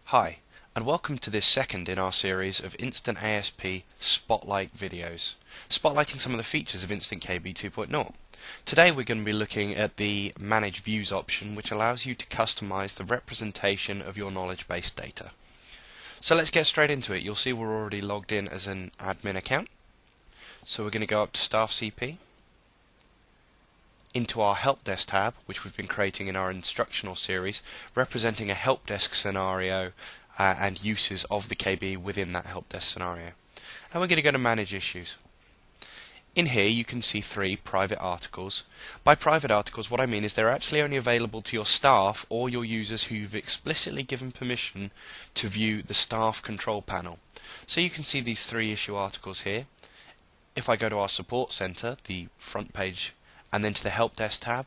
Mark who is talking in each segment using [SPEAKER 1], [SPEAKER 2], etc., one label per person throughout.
[SPEAKER 1] Hi, and welcome to this second in our series of InstantASP Spotlight videos, spotlighting some of the features of InstantKB 2.0. Today we're going to be looking at the Manage Views option, which allows you to customize the representation of your knowledge-based data. So let's get straight into it. You'll see we're already logged in as an admin account. So we're going to go up to Staff CP, into our Help Desk tab, which we've been creating in our instructional series, representing a help desk scenario and uses of the KB within that help desk scenario. And we're going to go to Manage Issues. In here you can see 3 private articles. By private articles, what I mean is they're actually only available to your staff or your users who you've explicitly given permission to view the staff control panel. So you can see these 3 issue articles here. If I go to our support center, the front page, and then to the Help Desk tab,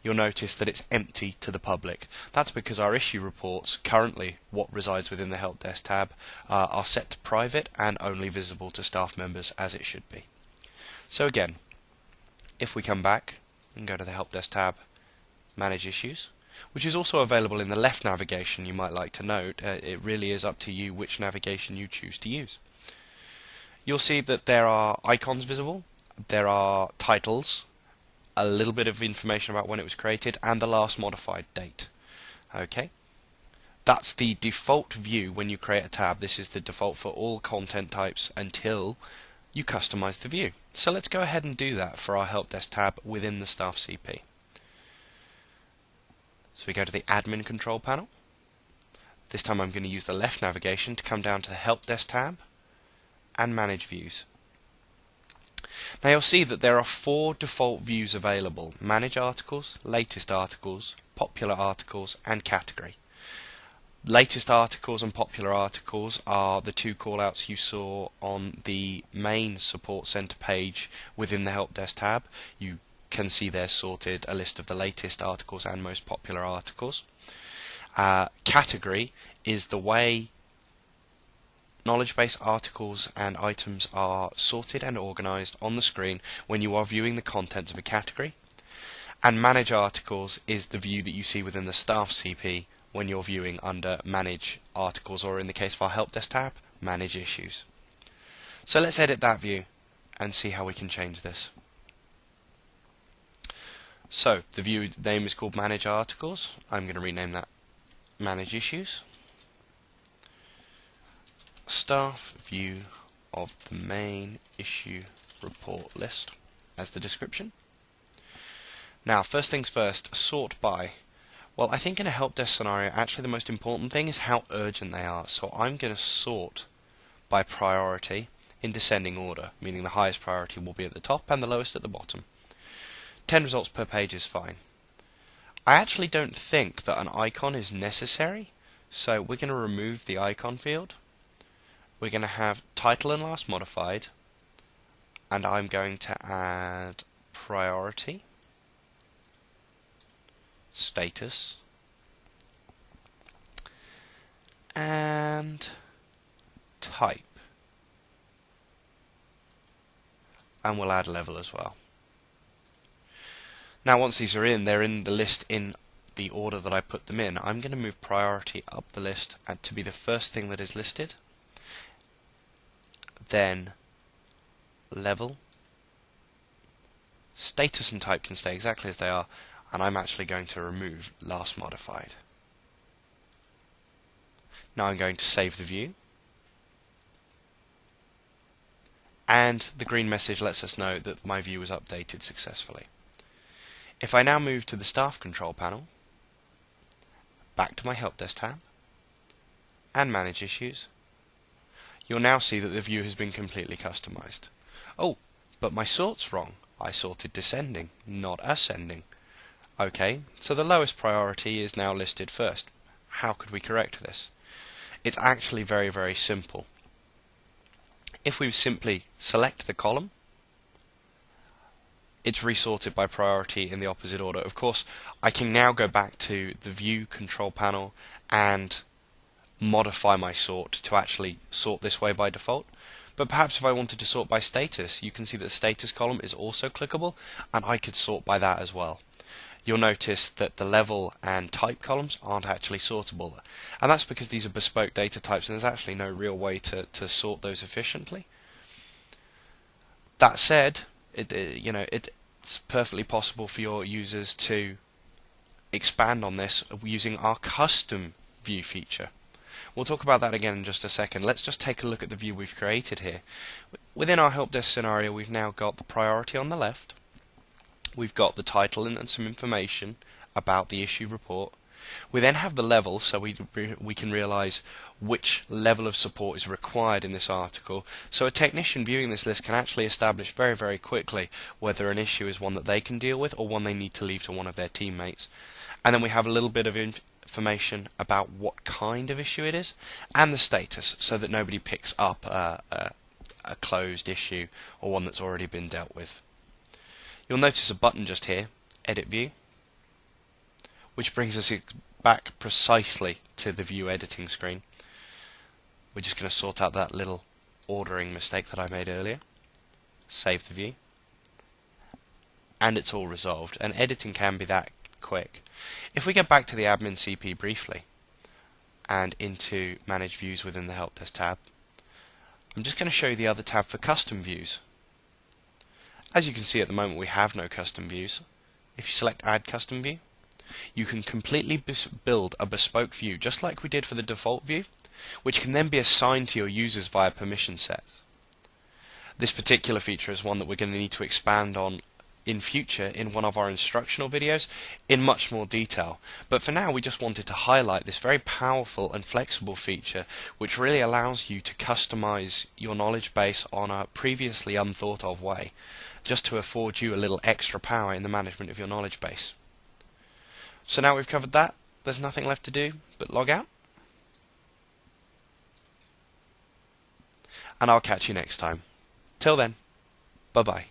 [SPEAKER 1] you'll notice that it's empty to the public. That's because our issue reports, currently what resides within the Help Desk tab, are set to private and only visible to staff members as it should be. So again, if we come back and go to the Help Desk tab, Manage Issues, which is also available in the left navigation, you might like to note, it really is up to you which navigation you choose to use. You'll see that there are icons visible, there are titles, a little bit of information about when it was created, and the last modified date. Okay, that's the default view when you create a tab. This is the default for all content types until you customize the view. So let's go ahead and do that for our Help Desk tab within the Staff CP. So we go to the Admin Control panel. This time I'm going to use the left navigation to come down to the Help Desk tab and Manage Views. Now you'll see that there are 4 default views available: Manage Articles, Latest Articles, Popular Articles, and Category. Latest Articles and Popular Articles are the 2 callouts you saw on the main Support Center page within the Help Desk tab. You can see there sorted a list of the latest articles and most popular articles. Category is the way knowledge-based articles and items are sorted and organized on the screen when you are viewing the contents of a category. And Manage Articles is the view that you see within the Staff CP when you're viewing under Manage Articles, or in the case of our Help Desk tab, Manage Issues. So let's edit that view and see how we can change this. So the view name is called Manage Articles. I'm going to rename that Manage Issues. Staff view of the main issue report list as the description. Now, first things first, sort by. Well, I think in a help desk scenario, actually the most important thing is how urgent they are. So I'm going to sort by priority in descending order, meaning the highest priority will be at the top and the lowest at the bottom. 10 results per page is fine. I actually don't think that an icon is necessary, so we're going to remove the icon field. We're going to have title and last modified, and I'm going to add priority, status, and type. And we'll add level as well. Now once these are in, they're in the list in the order that I put them in. I'm going to move priority up the list and to be the first thing that is listed. Then level, status and type can stay exactly as they are, and I'm actually going to remove last modified. Now I'm going to save the view, and the green message lets us know that my view was updated successfully. If I now move to the Staff Control panel, back to my Help Desk tab, and Manage Issues, you'll now see that the view has been completely customized. Oh, but my sort's wrong. I sorted descending, not ascending. Okay, so the lowest priority is now listed first. How could we correct this? It's actually very, very simple. If we simply select the column, it's resorted by priority in the opposite order. Of course, I can now go back to the View Control panel and modify my sort to actually sort this way by default. But perhaps if I wanted to sort by status, you can see that the status column is also clickable, and I could sort by that as well. you'll notice that the level and type columns aren't actually sortable. And that's because these are bespoke data types and there's actually no real way to sort those efficiently. That said, it's perfectly possible for your users to expand on this using our custom view feature. We'll talk about that again in just a second. Let's just take a look at the view we've created here. Within our help desk scenario, we've now got the priority on the left. We've got the title and some information about the issue report. We then have the level, so we can realize which level of support is required in this article. So a technician viewing this list can actually establish very, very quickly whether an issue is one that they can deal with or one they need to leave to one of their teammates. And then we have a little bit of information about what kind of issue it is and the status, so that nobody picks up a closed issue or one that's already been dealt with. You'll notice a button just here, Edit View, which brings us back precisely to the view editing screen. We're just going to sort out that little ordering mistake that I made earlier. Save the view. And it's all resolved. And editing can be that quick. If we get back to the admin CP briefly and into Manage Views within the Help Desk tab, I'm just going to show you the other tab for custom views. As you can see at the moment we have no custom views. If you select Add Custom View, you can completely build a bespoke view just like we did for the default view, which can then be assigned to your users via permission sets. This particular feature is one that we're going to need to expand on in future in one of our instructional videos in much more detail. But for now we just wanted to highlight this very powerful and flexible feature which really allows you to customize your knowledge base on a previously unthought of way, just to afford you a little extra power in the management of your knowledge base. So now we've covered that, there's nothing left to do but log out. And I'll catch you next time. Till then, bye bye.